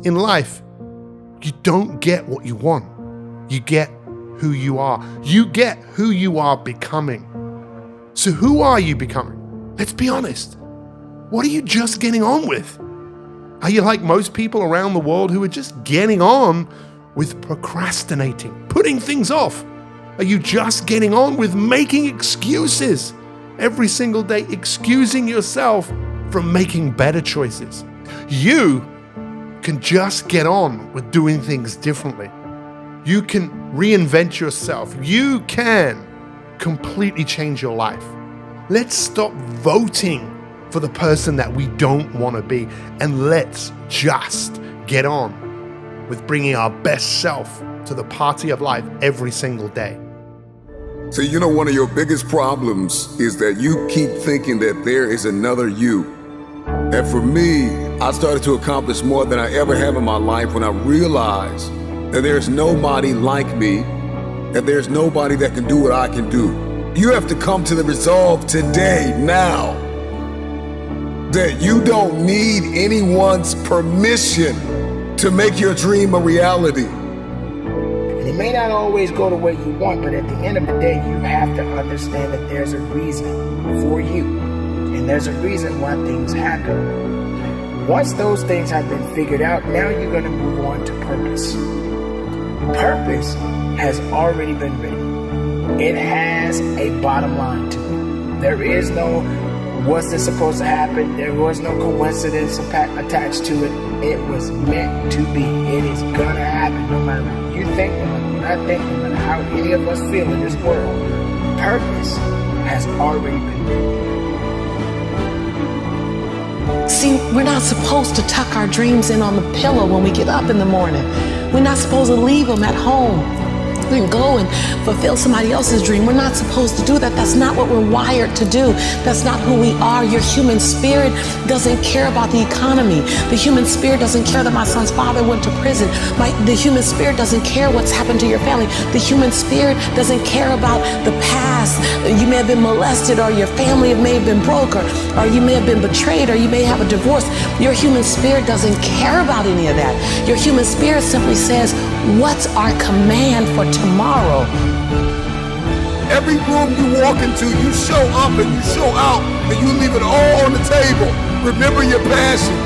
In life, you don't get what you want. You get who you are. You get who you are becoming. So who are you becoming? Let's be honest. What are you just getting on with? Are you like most people around the world who are just getting on with procrastinating, putting things off? Are you just getting on with making excuses every single day, excusing yourself from making better choices? You can just get on with doing things differently. You can reinvent yourself. You can completely change your life. Let's stop voting for the person that we don't want to be, and let's just get on with bringing our best self to the party of life every single day. So you know, one of your biggest problems is that you keep thinking that there is another you. And for me, I started to accomplish more than I ever have in my life when I realized that there's nobody like me, that there's nobody that can do what I can do. You have to come to the resolve today, now, that you don't need anyone's permission to make your dream a reality. And it may not always go the way you want, but at the end of the day, you have to understand that there's a reason for you. And there's a reason why things happen. Once those things have been figured out, now you're going to move on to purpose. Purpose has already been written. It has a bottom line to it. There is no, what's this supposed to happen? There was no coincidence attached to it. It was meant to be. It is going to happen no matter what you think, no matter what I think, no matter how any of us feel in this world. Purpose has already been written. See, we're not supposed to tuck our dreams in on the pillow when we get up in the morning. We're not supposed to leave them at home and go and fulfill somebody else's dream. We're not supposed to do that. That's not what we're wired to do. That's not who we are. Your human spirit doesn't care about the economy. The human spirit doesn't care that my son's father went to prison. The human spirit doesn't care what's happened to your family. The human spirit doesn't care about the past. You may have been molested, or your family may have been broke, or you may have been betrayed, or you may have a divorce. Your human spirit doesn't care about any of that. Your human spirit simply says, what's our command for tomorrow? Every room you walk into, you show up and you show out, and you leave it all on the table. Remember your passions.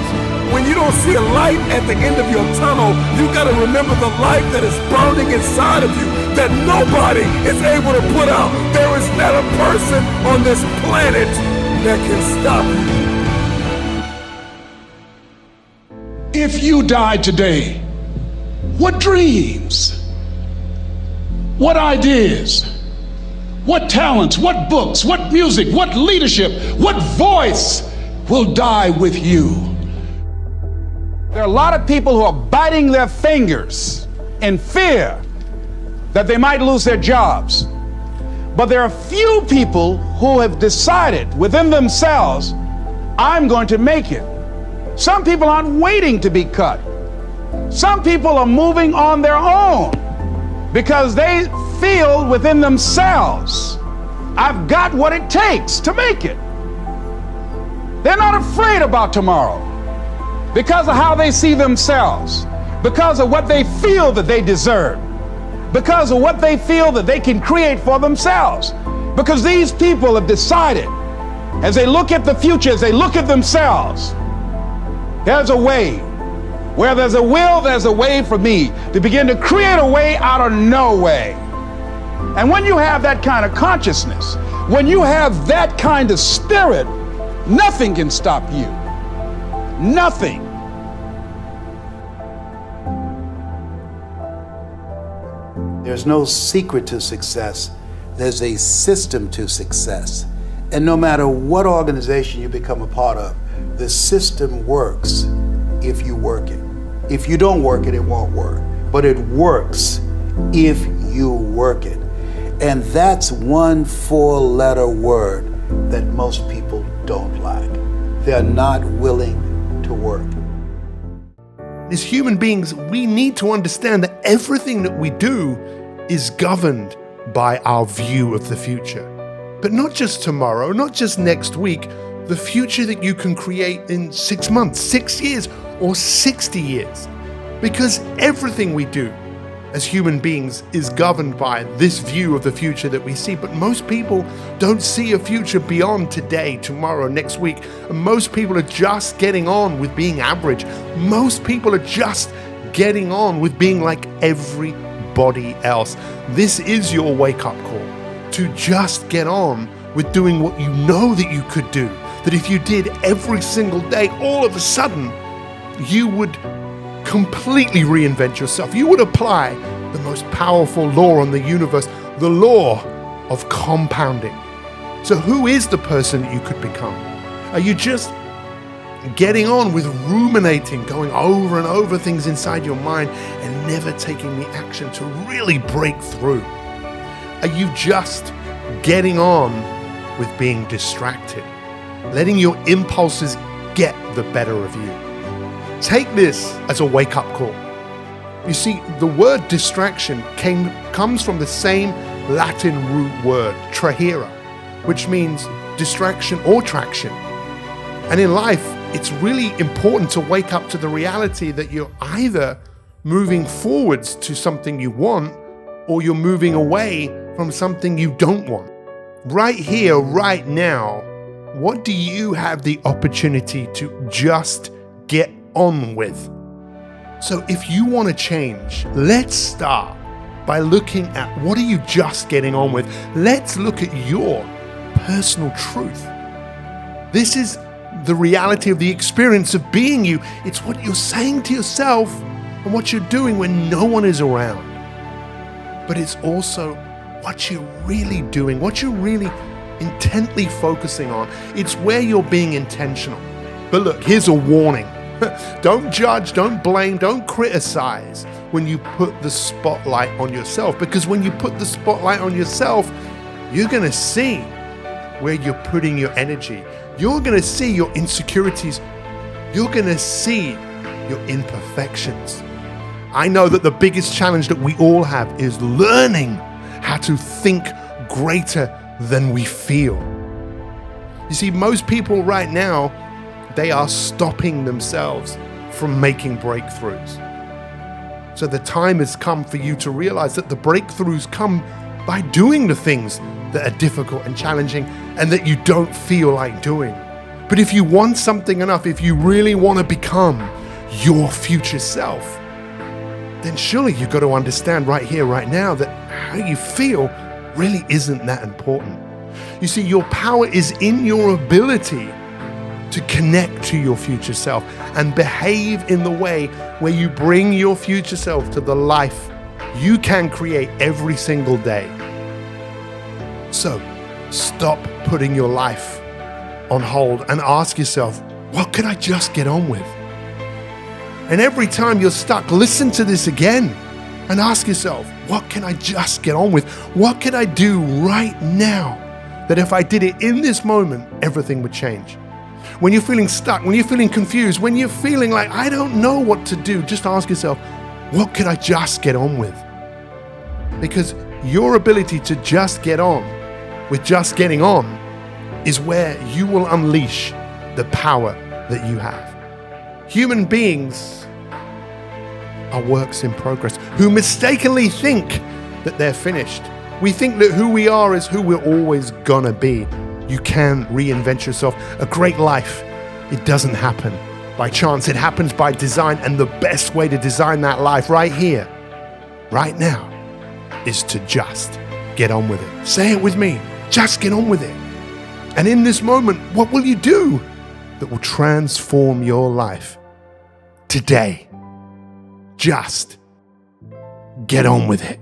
When you don't see a light at the end of your tunnel, you gotta remember the light that is burning inside of you, that nobody is able to put out. There is not a person on this planet that can stop you. If you died today, what dreams, what ideas, what talents, what books, what music, what leadership, what voice will die with you? There are a lot of people who are biting their fingers in fear that they might lose their jobs. But there are few people who have decided within themselves, I'm going to make it. Some people aren't waiting to be cut. Some people are moving on their own because they feel within themselves, I've got what it takes to make it. They're not afraid about tomorrow because of how they see themselves, because of what they feel that they deserve, because of what they feel that they can create for themselves. Because these people have decided, as they look at the future, as they look at themselves, there's a way. Where there's a will, there's a way for me to begin to create a way out of no way. And when you have that kind of consciousness, when you have that kind of spirit, nothing can stop you. Nothing. There's no secret to success. There's a system to success. And no matter what organization you become a part of, the system works if you work it. If you don't work it, it won't work. But it works if you work it. And that's one 4-letter word that most people don't like. They're not willing to work. As human beings, we need to understand that everything that we do is governed by our view of the future. But not just tomorrow, not just next week, the future that you can create in 6 months, 6 years, or 60 years. Because everything we do as human beings is governed by this view of the future that we see. But most people don't see a future beyond today, tomorrow, next week. And most people are just getting on with being average. Most people are just getting on with being like everybody else. This is your wake-up call to just get on with doing what you know that you could do. That if you did every single day, all of a sudden, you would completely reinvent yourself. You would apply the most powerful law on the universe, the law of compounding. So who is the person that you could become? Are you just getting on with ruminating, going over and over things inside your mind and never taking the action to really break through? Are you just getting on with being distracted, letting your impulses get the better of you? Take this as a wake-up call. You see, the word distraction comes from the same Latin root word, trahere, which means distraction or traction. And in life, it's really important to wake up to the reality that you're either moving forwards to something you want or you're moving away from something you don't want. Right here, right now, what do you have the opportunity to just get on with? So if you want to change, let's start by looking at what are you just getting on with. Let's look at your personal truth. This is the reality of the experience of being you. It's what you're saying to yourself and what you're doing when no one is around. But it's also what you're really doing, what you're really intently focusing on. It's where you're being intentional. But look, here's a warning. Don't judge, don't blame, don't criticize when you put the spotlight on yourself. Because when you put the spotlight on yourself, you're going to see where you're putting your energy. You're going to see your insecurities. You're going to see your imperfections. I know that the biggest challenge that we all have is learning how to think greater than we feel. You see, most people right now, they are stopping themselves from making breakthroughs. So the time has come for you to realize that the breakthroughs come by doing the things that are difficult and challenging and that you don't feel like doing. But if you want something enough, if you really want to become your future self, then surely you've got to understand right here, right now, that how you feel really isn't that important. You see, your power is in your ability to connect to your future self and behave in the way where you bring your future self to the life you can create every single day. So stop putting your life on hold and ask yourself, what could I just get on with? And every time you're stuck, listen to this again and ask yourself, what can I just get on with? What can I do right now that if I did it in this moment, everything would change? When you're feeling stuck, when you're feeling confused, when you're feeling like, I don't know what to do, just ask yourself, what could I just get on with? Because your ability to just get on with just getting on is where you will unleash the power that you have. Human beings are works in progress who mistakenly think that they're finished. We think that who we are is who we're always gonna be. You can reinvent yourself. A great life, it doesn't happen by chance. It happens by design. And the best way to design that life right here, right now, is to just get on with it. Say it with me. Just get on with it. And in this moment, what will you do that will transform your life today? Just get on with it.